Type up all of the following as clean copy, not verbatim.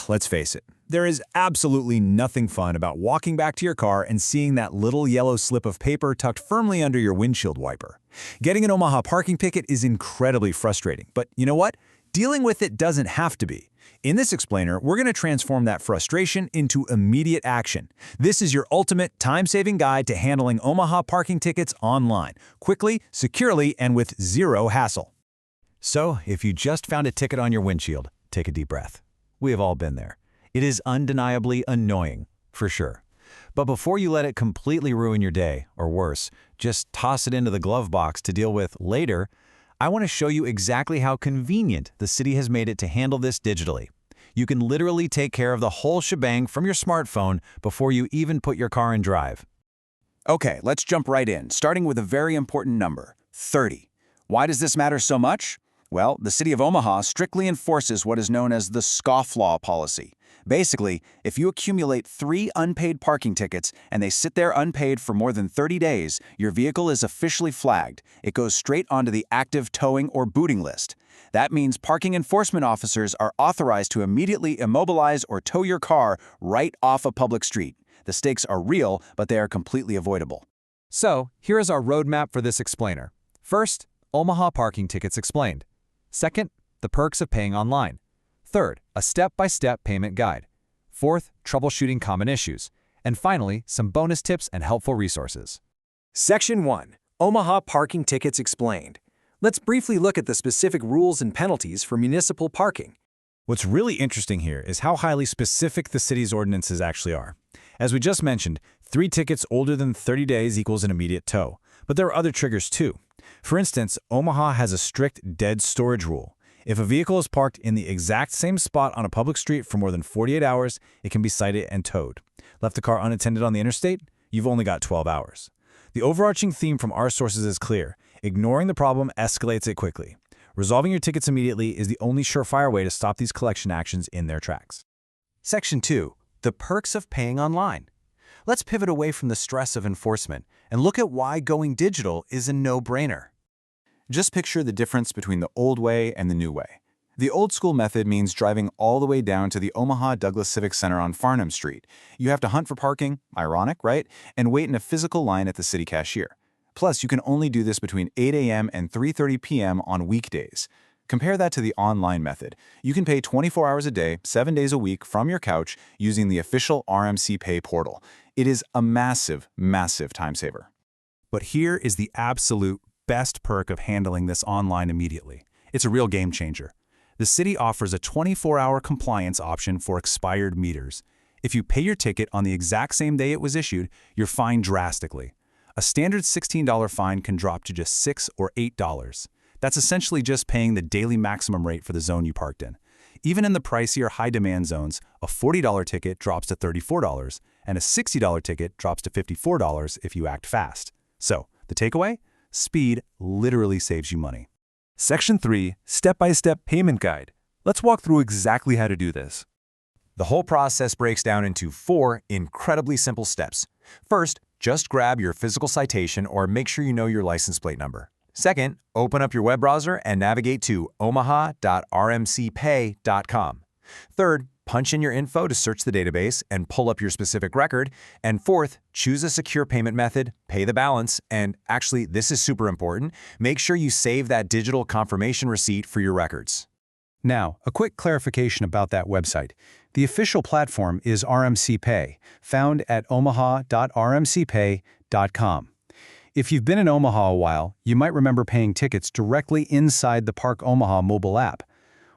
Let's face it, there is absolutely nothing fun about walking back to your car and seeing that little yellow slip of paper tucked firmly under your windshield wiper. Getting an Omaha parking ticket is incredibly frustrating, but you know what? Dealing with it doesn't have to be. In this explainer, we're going to transform that frustration into immediate action. This is your ultimate time-saving guide to handling Omaha parking tickets online, quickly, securely, and with zero hassle. So, if you just found a ticket on your windshield, take a deep breath. We have all been there. It is undeniably annoying, for sure. But before you let it completely ruin your day, or worse, just toss it into the glove box to deal with later, I want to show you exactly how convenient the city has made it to handle this digitally. You can literally take care of the whole shebang from your smartphone before you even put your car in drive. Okay, let's jump right in, starting with a very important number, 30. Why does this matter so much? Well, the city of Omaha strictly enforces what is known as the scofflaw policy. Basically, if you accumulate 3 unpaid parking tickets and they sit there unpaid for more than 30 days, your vehicle is officially flagged. It goes straight onto the active towing or booting list. That means parking enforcement officers are authorized to immediately immobilize or tow your car right off a public street. The stakes are real, but they are completely avoidable. So, here is our roadmap for this explainer. First, Omaha parking tickets explained. Second, the perks of paying online. Third, a step-by-step payment guide. Fourth, troubleshooting common issues. And finally, some bonus tips and helpful resources. Section 1. Omaha Parking Tickets Explained. Let's briefly look at the specific rules and penalties for municipal parking. What's really interesting here is how highly specific the city's ordinances actually are. As we just mentioned, 3 tickets older than 30 days equals an immediate tow. But there are other triggers too. For instance, Omaha has a strict dead storage rule. If a vehicle is parked in the exact same spot on a public street for more than 48 hours, it can be cited and towed. Left the car unattended on the interstate? You've only got 12 hours. The overarching theme from our sources is clear. Ignoring the problem escalates it quickly. Resolving your tickets immediately is the only surefire way to stop these collection actions in their tracks. Section 2. The perks of paying online. Let's pivot away from the stress of enforcement and look at why going digital is a no-brainer. Just picture the difference between the old way and the new way. The old school method means driving all the way down to the Omaha Douglas Civic Center on Farnham Street. You have to hunt for parking, ironic, right? And wait in a physical line at the city cashier. Plus, you can only do this between 8 a.m. and 3:30 p.m. on weekdays. Compare that to the online method. You can pay 24 hours a day, 7 days a week from your couch using the official RMC Pay portal. It is a massive, massive time saver. But here is the absolute best perk of handling this online immediately. It's a real game changer. The city offers a 24-hour compliance option for expired meters. If you pay your ticket on the exact same day it was issued, you're fined drastically. A standard $16 fine can drop to just $6 or $8. That's essentially just paying the daily maximum rate for the zone you parked in. Even in the pricier high-demand zones, a $40 ticket drops to $34, and a $60 ticket drops to $54 if you act fast. So, the takeaway? Speed literally saves you money. Section 3. Step-by-step payment guide. Let's walk through exactly how to do this. The whole process breaks down into 4 incredibly simple steps. First, just grab your physical citation or make sure you know your license plate number. Second, open up your web browser and navigate to omaha.rmcpay.com. Third, punch in your info to search the database and pull up your specific record. And fourth, choose a secure payment method, pay the balance, and actually, this is super important, make sure you save that digital confirmation receipt for your records. Now, a quick clarification about that website. The official platform is RMC Pay, found at omaha.rmcpay.com. If you've been in Omaha a while, you might remember paying tickets directly inside the Park Omaha mobile app.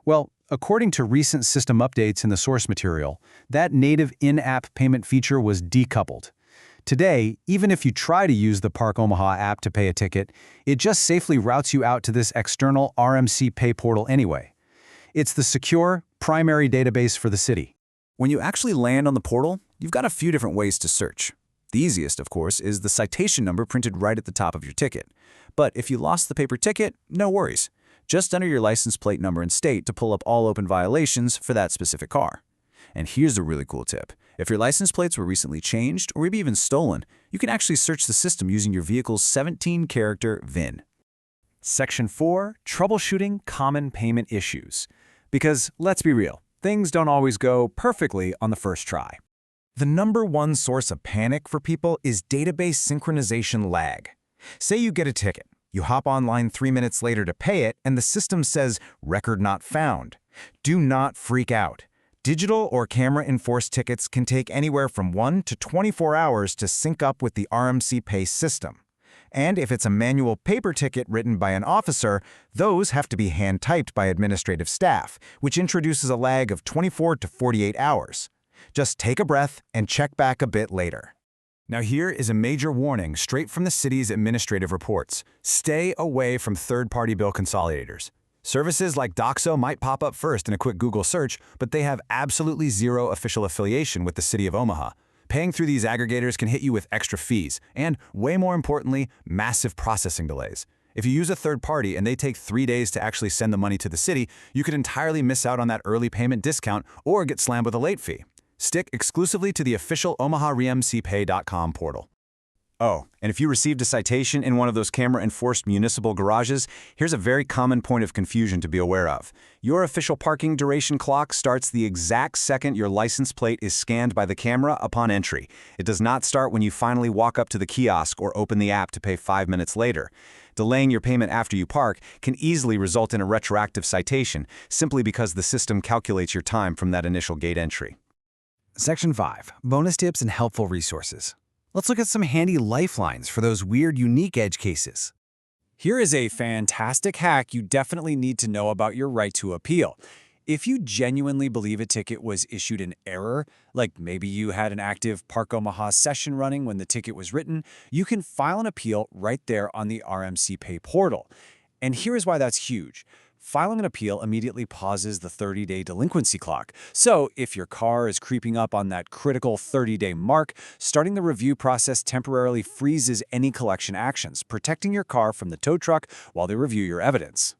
Well, according to recent system updates in the source material, that native in-app payment feature was decoupled. Today, even if you try to use the Park Omaha app to pay a ticket, it just safely routes you out to this external RMC Pay portal anyway. It's the secure, primary database for the city. When you actually land on the portal, you've got a few different ways to search. The easiest, of course, is the citation number printed right at the top of your ticket. But if you lost the paper ticket, no worries. Just enter your license plate number and state to pull up all open violations for that specific car. And here's a really cool tip. If your license plates were recently changed or maybe even stolen, you can actually search the system using your vehicle's 17-character VIN. Section 4. Troubleshooting common payment issues. Because, let's be real, things don't always go perfectly on the first try. The number one source of panic for people is database synchronization lag. Say you get a ticket. You hop online 3 minutes later to pay it, and the system says, "Record not found." Do not freak out. Digital or camera-enforced tickets can take anywhere from 1 to 24 hours to sync up with the RMC Pay system. And if it's a manual paper ticket written by an officer, those have to be hand-typed by administrative staff, which introduces a lag of 24 to 48 hours. Just take a breath and check back a bit later. Now here is a major warning straight from the city's administrative reports. Stay away from third-party bill consolidators. Services like Doxo might pop up first in a quick Google search, but they have absolutely zero official affiliation with the city of Omaha. Paying through these aggregators can hit you with extra fees, and, way more importantly, massive processing delays. If you use a third party and they take 3 days to actually send the money to the city, you could entirely miss out on that early payment discount or get slammed with a late fee. Stick exclusively to the official OmahaRMCPay.com portal. Oh, and if you received a citation in one of those camera-enforced municipal garages, here's a very common point of confusion to be aware of. Your official parking duration clock starts the exact second your license plate is scanned by the camera upon entry. It does not start when you finally walk up to the kiosk or open the app to pay 5 minutes later. Delaying your payment after you park can easily result in a retroactive citation, simply because the system calculates your time from that initial gate entry. Section 5. Bonus tips and helpful resources. Let's look at some handy lifelines for those weird, unique edge cases. Here is a fantastic hack you definitely need to know about your right to appeal. If you genuinely believe a ticket was issued in error, like maybe you had an active Park Omaha session running when the ticket was written, you can file an appeal right there on the RMC Pay portal. And here is why that's huge. Filing an appeal immediately pauses the 30-day delinquency clock. So if your car is creeping up on that critical 30-day mark, starting the review process temporarily freezes any collection actions, protecting your car from the tow truck while they review your evidence.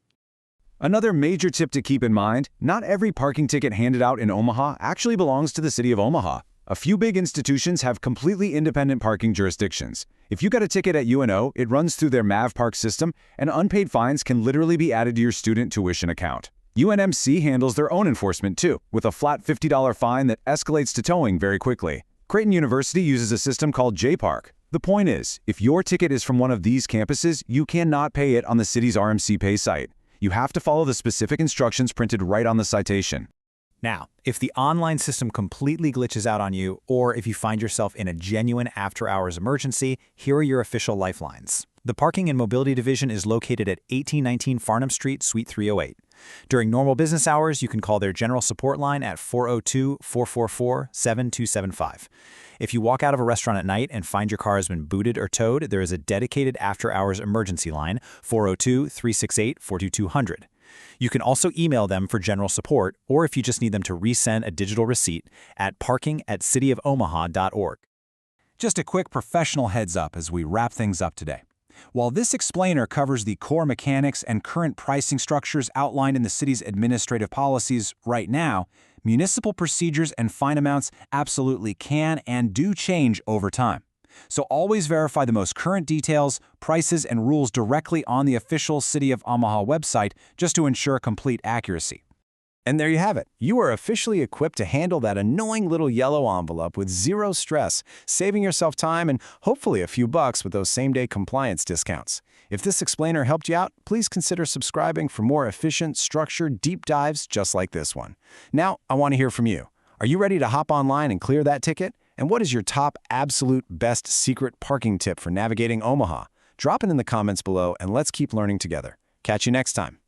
Another major tip to keep in mind, not every parking ticket handed out in Omaha actually belongs to the city of Omaha. A few big institutions have completely independent parking jurisdictions. If you got a ticket at UNO, it runs through their MAV Park system, and unpaid fines can literally be added to your student tuition account. UNMC handles their own enforcement too, with a flat $50 fine that escalates to towing very quickly. Creighton University uses a system called JPark. The point is, if your ticket is from one of these campuses, you cannot pay it on the city's RMC Pay site. You have to follow the specific instructions printed right on the citation. Now, if the online system completely glitches out on you, or if you find yourself in a genuine after-hours emergency, here are your official lifelines. The Parking and Mobility Division is located at 1819 Farnham Street, Suite 308. During normal business hours, you can call their general support line at 402-444-7275. If you walk out of a restaurant at night and find your car has been booted or towed, there is a dedicated after-hours emergency line, 402-368-42200. You can also email them for general support, or if you just need them to resend a digital receipt, at parking@cityofomaha.org. Just a quick professional heads up as we wrap things up today. While this explainer covers the core mechanics and current pricing structures outlined in the city's administrative policies right now, municipal procedures and fine amounts absolutely can and do change over time. So always verify the most current details, prices, and rules directly on the official City of Omaha website just to ensure complete accuracy. And there you have it. You are officially equipped to handle that annoying little yellow envelope with zero stress, saving yourself time and hopefully a few bucks with those same-day compliance discounts. If this explainer helped you out, please consider subscribing for more efficient, structured deep dives just like this one. Now, I want to hear from you. Are you ready to hop online and clear that ticket? And what is your top absolute best secret parking tip for navigating Omaha? Drop it in the comments below and let's keep learning together. Catch you next time.